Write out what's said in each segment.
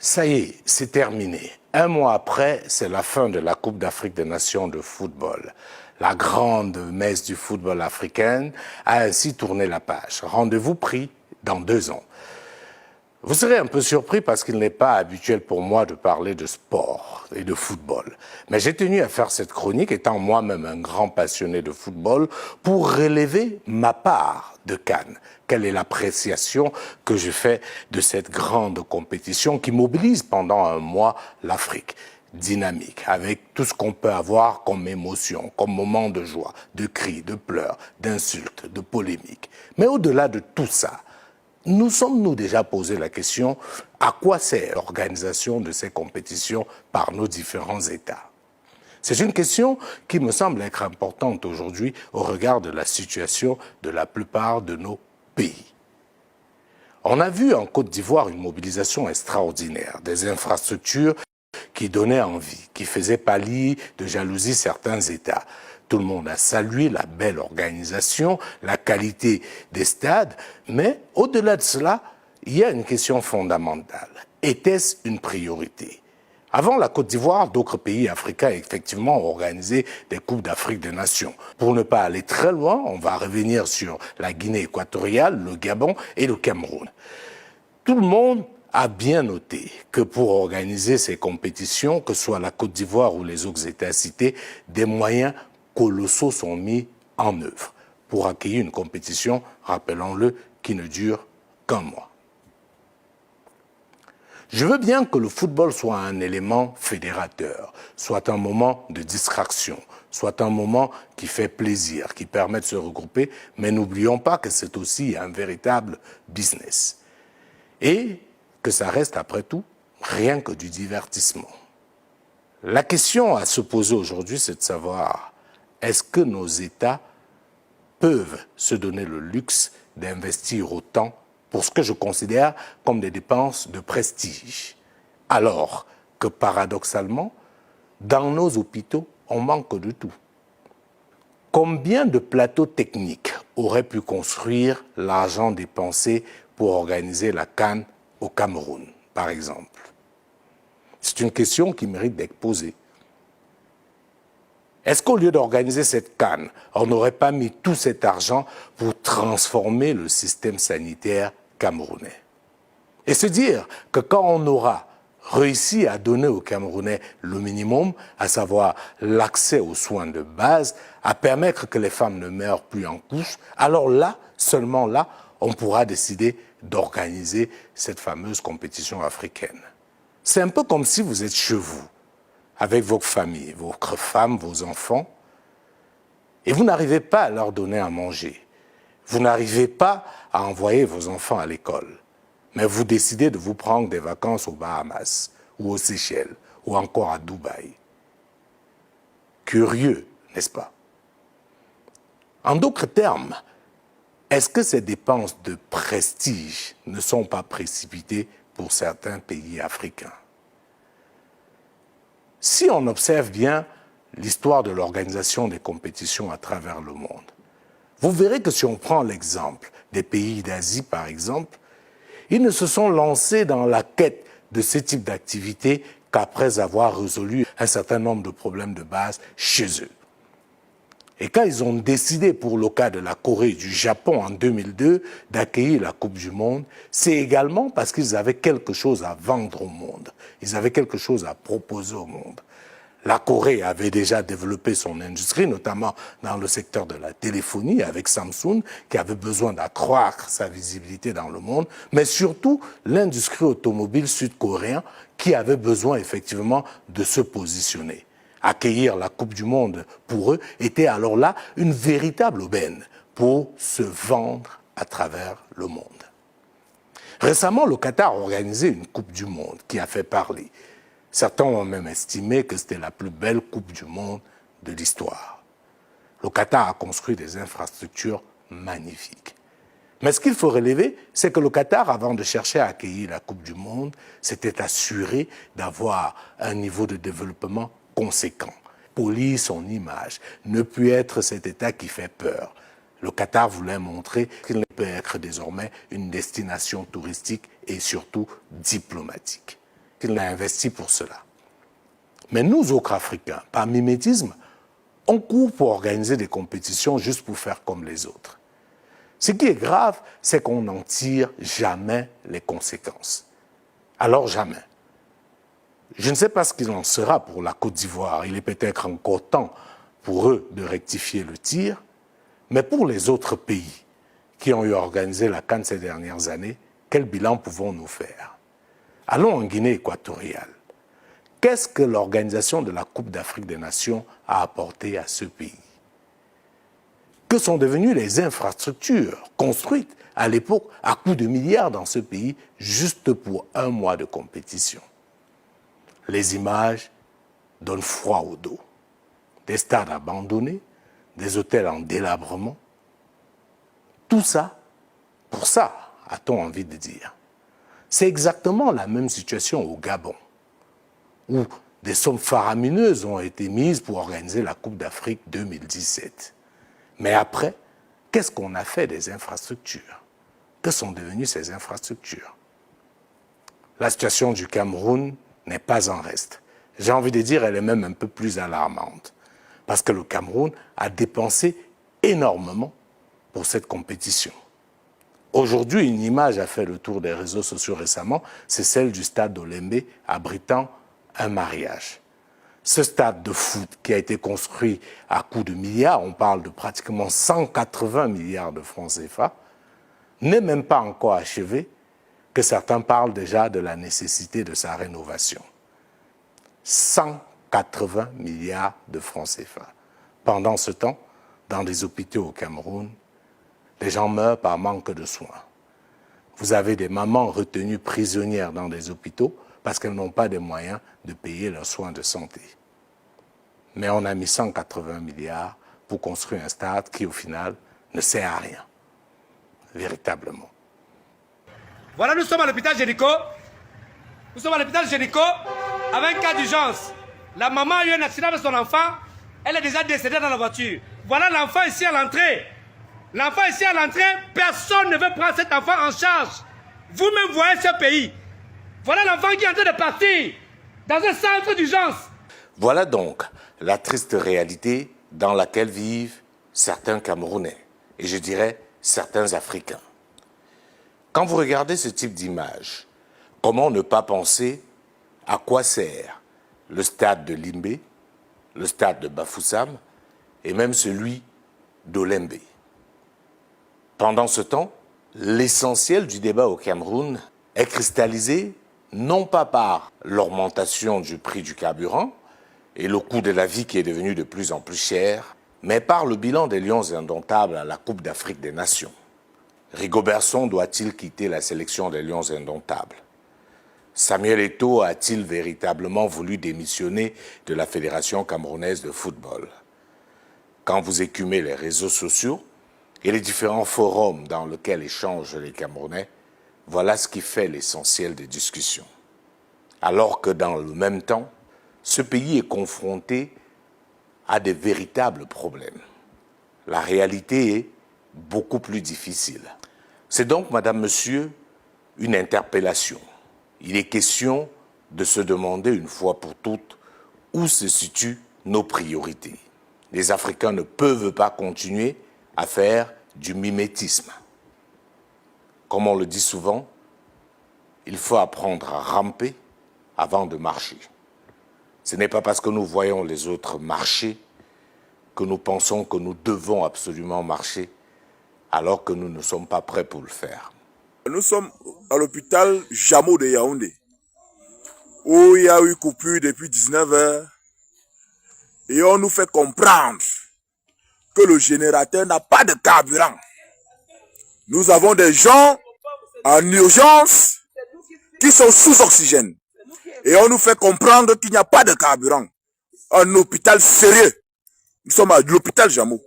Ça y est, c'est terminé. Un mois après, c'est la fin de la Coupe d'Afrique des Nations de football. La grande messe du football africain a ainsi tourné la page. Rendez-vous pris dans 2 ans. Vous serez un peu surpris parce qu'il n'est pas habituel pour moi de parler de sport et de football. Mais j'ai tenu à faire cette chronique, étant moi-même un grand passionné de football, pour relever ma part de CAN. Quelle est l'appréciation que je fais de cette grande compétition qui mobilise pendant un mois l'Afrique? Dynamique, avec tout ce qu'on peut avoir comme émotion, comme moment de joie, de cris, de pleurs, d'insultes, de polémiques. Mais au-delà de tout ça, nous sommes-nous déjà posé la question à quoi sert l'organisation de ces compétitions par nos différents États? C'est une question qui me semble être importante aujourd'hui au regard de la situation de la plupart de nos pays. On a vu en Côte d'Ivoire une mobilisation extraordinaire, des infrastructures qui donnaient envie, qui faisaient pâlir de jalousie certains États. Tout le monde a salué la belle organisation, la qualité des stades, mais au-delà de cela, il y a une question fondamentale. Était-ce une priorité? Avant la Côte d'Ivoire, d'autres pays africains effectivement ont organisé des Coupes d'Afrique des Nations. Pour ne pas aller très loin, on va revenir sur la Guinée équatoriale, le Gabon et le Cameroun. Tout le monde a bien noté que pour organiser ces compétitions, que ce soit la Côte d'Ivoire ou les autres États cités, des moyens colossaux sont mis en œuvre pour accueillir une compétition, rappelons-le, qui ne dure qu'un mois. Je veux bien que le football soit un élément fédérateur, soit un moment de distraction, soit un moment qui fait plaisir, qui permet de se regrouper, mais n'oublions pas que c'est aussi un véritable business. Et que ça reste, après tout, rien que du divertissement. La question à se poser aujourd'hui, c'est de savoir, est-ce que nos États peuvent se donner le luxe d'investir autant pour ce que je considère comme des dépenses de prestige, alors que paradoxalement, dans nos hôpitaux, on manque de tout. Combien de plateaux techniques auraient pu construire l'argent dépensé pour organiser la CAN au Cameroun, par exemple? C'est une question qui mérite d'être posée. Est-ce qu'au lieu d'organiser cette CAN, on n'aurait pas mis tout cet argent pour transformer le système sanitaire camerounais? Et se dire que quand on aura réussi à donner aux Camerounais le minimum, à savoir l'accès aux soins de base, à permettre que les femmes ne meurent plus en couche, alors là, seulement là, on pourra décider d'organiser cette fameuse compétition africaine. C'est un peu comme si vous êtes chez vous, avec votre famille, votre femme, vos enfants, et vous n'arrivez pas à leur donner à manger. Vous n'arrivez pas à envoyer vos enfants à l'école, mais vous décidez de vous prendre des vacances aux Bahamas, ou aux Seychelles, ou encore à Dubaï. Curieux, n'est-ce pas? En d'autres termes, est-ce que ces dépenses de prestige ne sont pas précipitées pour certains pays africains? Si on observe bien l'histoire de l'organisation des compétitions à travers le monde, vous verrez que si on prend l'exemple des pays d'Asie, par exemple, ils ne se sont lancés dans la quête de ce type d'activité qu'après avoir résolu un certain nombre de problèmes de base chez eux. Et quand ils ont décidé, pour le cas de la Corée et du Japon en 2002, d'accueillir la Coupe du Monde, c'est également parce qu'ils avaient quelque chose à vendre au monde. Ils avaient quelque chose à proposer au monde. La Corée avait déjà développé son industrie, notamment dans le secteur de la téléphonie, avec Samsung, qui avait besoin d'accroître sa visibilité dans le monde, mais surtout l'industrie automobile sud-coréenne, qui avait besoin effectivement de se positionner. Accueillir la Coupe du Monde pour eux était alors là une véritable aubaine pour se vendre à travers le monde. Récemment, le Qatar a organisé une Coupe du Monde qui a fait parler. Certains ont même estimé que c'était la plus belle Coupe du Monde de l'histoire. Le Qatar a construit des infrastructures magnifiques. Mais ce qu'il faut relever, c'est que le Qatar, avant de chercher à accueillir la Coupe du Monde, s'était assuré d'avoir un niveau de développement conséquent. Polir son image, ne plus être cet État qui fait peur. Le Qatar voulait montrer qu'il peut être désormais une destination touristique et surtout diplomatique. qu'il n'a investi pour cela. Mais nous, autres Africains, par mimétisme, on court pour organiser des compétitions juste pour faire comme les autres. Ce qui est grave, c'est qu'on n'en tire jamais les conséquences. Alors jamais. Je ne sais pas ce qu'il en sera pour la Côte d'Ivoire. Il est peut-être encore temps pour eux de rectifier le tir. Mais pour les autres pays qui ont eu organisé la CAN ces dernières années, quel bilan pouvons-nous faire? Allons en Guinée équatoriale. Qu'est-ce que l'organisation de la Coupe d'Afrique des Nations a apporté à ce pays? Que sont devenues les infrastructures construites à l'époque à coups de milliards dans ce pays juste pour un mois de compétition? Les images donnent froid au dos. Des stades abandonnés, des hôtels en délabrement. Tout ça, pour ça, a-t-on envie de dire. C'est exactement la même situation au Gabon, où des sommes faramineuses ont été mises pour organiser la Coupe d'Afrique 2017. Mais après, qu'est-ce qu'on a fait des infrastructures? Que sont devenues ces infrastructures? La situation du Cameroun n'est pas en reste. J'ai envie de dire, elle est même un peu plus alarmante. Parce que le Cameroun a dépensé énormément pour cette compétition. Aujourd'hui, une image a fait le tour des réseaux sociaux récemment, c'est celle du stade d'Olembe abritant un mariage. Ce stade de foot qui a été construit à coups de milliards, on parle de pratiquement 180 milliards de francs CFA, n'est même pas encore achevé, que certains parlent déjà de la nécessité de sa rénovation. 180 milliards de francs CFA. Pendant ce temps, dans des hôpitaux au Cameroun, les gens meurent par manque de soins. Vous avez des mamans retenues prisonnières dans des hôpitaux parce qu'elles n'ont pas les moyens de payer leurs soins de santé. Mais on a mis 180 milliards pour construire un stade qui, au final, ne sert à rien, véritablement. Voilà, nous sommes à l'hôpital Génico. Nous sommes à l'hôpital Génico avec un cas d'urgence. La maman a eu un accident avec son enfant. Elle est déjà décédée dans la voiture. Voilà l'enfant ici à l'entrée. L'enfant ici à l'entrée, personne ne veut prendre cet enfant en charge. Vous-même voyez ce pays. Voilà l'enfant qui est en train de partir dans un centre d'urgence. Voilà donc la triste réalité dans laquelle vivent certains Camerounais, et je dirais certains Africains. Quand vous regardez ce type d'image, comment ne pas penser à quoi sert le stade de Limbe, le stade de Bafoussam et même celui d'Olembe? Pendant ce temps, l'essentiel du débat au Cameroun est cristallisé non pas par l'augmentation du prix du carburant et le coût de la vie qui est devenu de plus en plus cher, mais par le bilan des Lions indomptables à la Coupe d'Afrique des Nations. Rigobertson doit-il quitter la sélection des Lions indomptables? Samuel Eto'o a-t-il véritablement voulu démissionner de la Fédération camerounaise de football? Quand vous écumez les réseaux sociaux et les différents forums dans lesquels échangent les Camerounais, voilà ce qui fait l'essentiel des discussions. Alors que dans le même temps, ce pays est confronté à des véritables problèmes. La réalité est beaucoup plus difficile. C'est donc, madame, monsieur, une interpellation. Il est question de se demander une fois pour toutes où se situent nos priorités. Les Africains ne peuvent pas continuer à faire du mimétisme. Comme on le dit souvent, il faut apprendre à ramper avant de marcher. Ce n'est pas parce que nous voyons les autres marcher que nous pensons que nous devons absolument marcher alors que nous ne sommes pas prêts pour le faire. Nous sommes à l'hôpital Jameau de Yaoundé, où il y a eu coupure depuis 19 heures et on nous fait comprendre que le générateur n'a pas de carburant. Nous avons des gens en urgence qui sont sous oxygène et on nous fait comprendre qu'il n'y a pas de carburant. Un hôpital sérieux. Nous sommes à l'hôpital Jameau.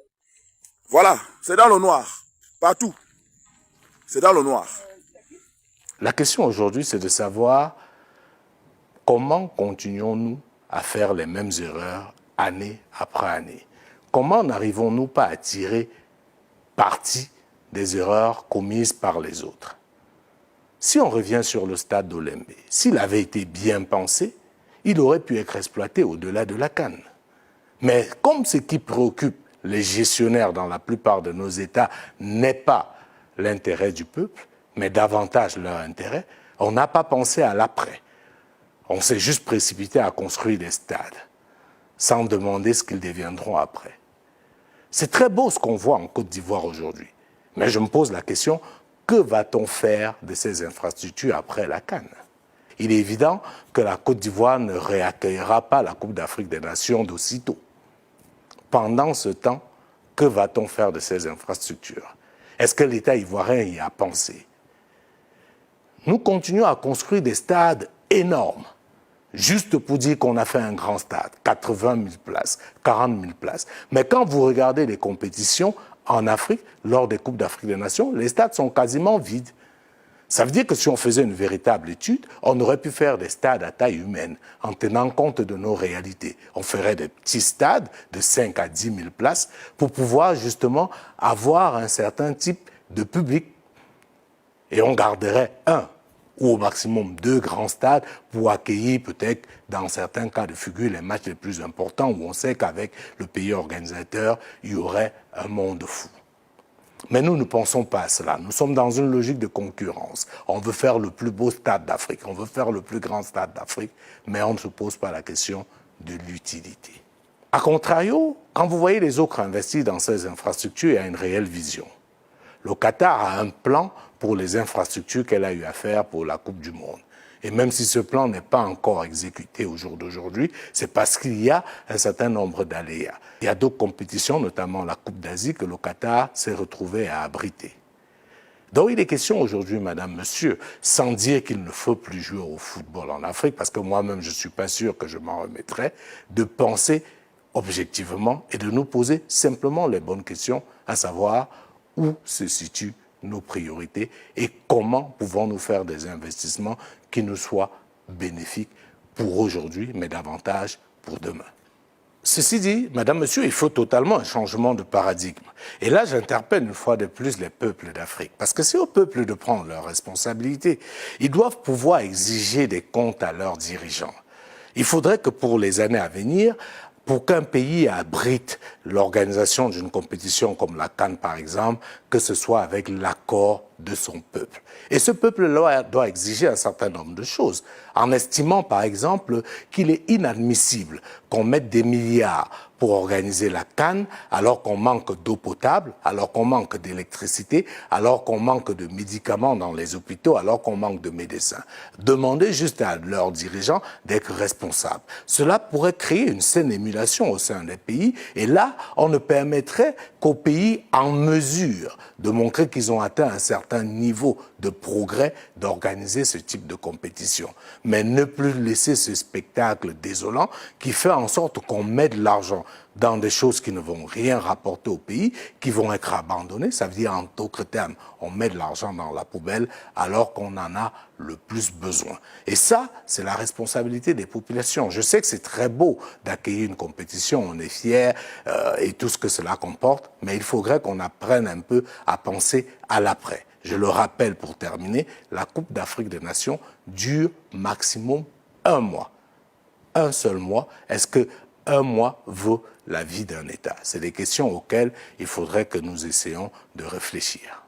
Voilà, c'est dans le noir, partout. C'est dans le noir. La question aujourd'hui, c'est de savoir comment continuons-nous à faire les mêmes erreurs année après année. Comment n'arrivons-nous pas à tirer parti des erreurs commises par les autres? Si on revient sur le stade d'Olembe, s'il avait été bien pensé, il aurait pu être exploité au-delà de la CAN. Mais comme ce qui préoccupe les gestionnaires dans la plupart de nos États n'est pas l'intérêt du peuple, mais davantage leur intérêt, on n'a pas pensé à l'après. On s'est juste précipité à construire des stades, sans demander ce qu'ils deviendront après. C'est très beau ce qu'on voit en Côte d'Ivoire aujourd'hui, mais je me pose la question, que va-t-on faire de ces infrastructures après la CAN? Il est évident que la Côte d'Ivoire ne réaccueillera pas la Coupe d'Afrique des Nations d'aussitôt. Pendant ce temps, que va-t-on faire de ces infrastructures? Est-ce que l'État ivoirien y a pensé? Nous continuons à construire des stades énormes, juste pour dire qu'on a fait un grand stade, 80 000 places, 40 000 places. Mais quand vous regardez les compétitions en Afrique, lors des Coupes d'Afrique des Nations, les stades sont quasiment vides. Ça veut dire que si on faisait une véritable étude, on aurait pu faire des stades à taille humaine, en tenant compte de nos réalités. On ferait des petits stades de 5 à 10 000 places pour pouvoir justement avoir un certain type de public. Et on garderait un ou au maximum 2 grands stades pour accueillir peut-être, dans certains cas de figure, les matchs les plus importants où on sait qu'avec le pays organisateur, il y aurait un monde fou. Mais nous ne pensons pas à cela. Nous sommes dans une logique de concurrence. On veut faire le plus beau stade d'Afrique, on veut faire le plus grand stade d'Afrique, mais on ne se pose pas la question de l'utilité. A contrario, quand vous voyez les autres investir dans ces infrastructures, il y a une réelle vision. Le Qatar a un plan pour les infrastructures qu'elle a eu à faire pour la Coupe du Monde. Et même si ce plan n'est pas encore exécuté au jour d'aujourd'hui, c'est parce qu'il y a un certain nombre d'aléas. Il y a d'autres compétitions, notamment la Coupe d'Asie, que le Qatar s'est retrouvé à abriter. Donc il est question aujourd'hui, madame, monsieur, sans dire qu'il ne faut plus jouer au football en Afrique, parce que moi-même je ne suis pas sûr que je m'en remettrai, de penser objectivement et de nous poser simplement les bonnes questions, à savoir où se situent nos priorités et comment pouvons-nous faire des investissements qui nous soient bénéfiques pour aujourd'hui, mais davantage pour demain. Ceci dit, madame, monsieur, il faut totalement un changement de paradigme. Et là, j'interpelle une fois de plus les peuples d'Afrique, parce que c'est aux peuples de prendre leurs responsabilités. Ils doivent pouvoir exiger des comptes à leurs dirigeants. Il faudrait que pour les années à venir, pour qu'un pays abrite l'organisation d'une compétition comme la CAN par exemple, que ce soit avec l'accord de son peuple. Et ce peuple-là doit exiger un certain nombre de choses, en estimant par exemple qu'il est inadmissible qu'on mette des milliards pour organiser la CAN alors qu'on manque d'eau potable, alors qu'on manque d'électricité, alors qu'on manque de médicaments dans les hôpitaux, alors qu'on manque de médecins. Demandez juste à leurs dirigeants d'être responsables. Cela pourrait créer une saine émulation au sein des pays et là, on ne permettrait qu'aux pays en mesure de montrer qu'ils ont atteint un certain niveau de progrès d'organiser ce type de compétition. Mais ne plus laisser ce spectacle désolant qui fait en sorte qu'on met de l'argent dans des choses qui ne vont rien rapporter au pays, qui vont être abandonnées. Ça veut dire, en d'autres termes, on met de l'argent dans la poubelle alors qu'on en a le plus besoin. Et ça, c'est la responsabilité des populations. Je sais que c'est très beau d'accueillir une compétition, on est fiers et tout ce que cela comporte, mais il faudrait qu'on apprenne un peu à penser à l'après. Je le rappelle pour terminer, la Coupe d'Afrique des Nations dure maximum 1 mois. Un seul mois. Est-ce que 1 mois vaut la vie d'un État? C'est des questions auxquelles il faudrait que nous essayions de réfléchir.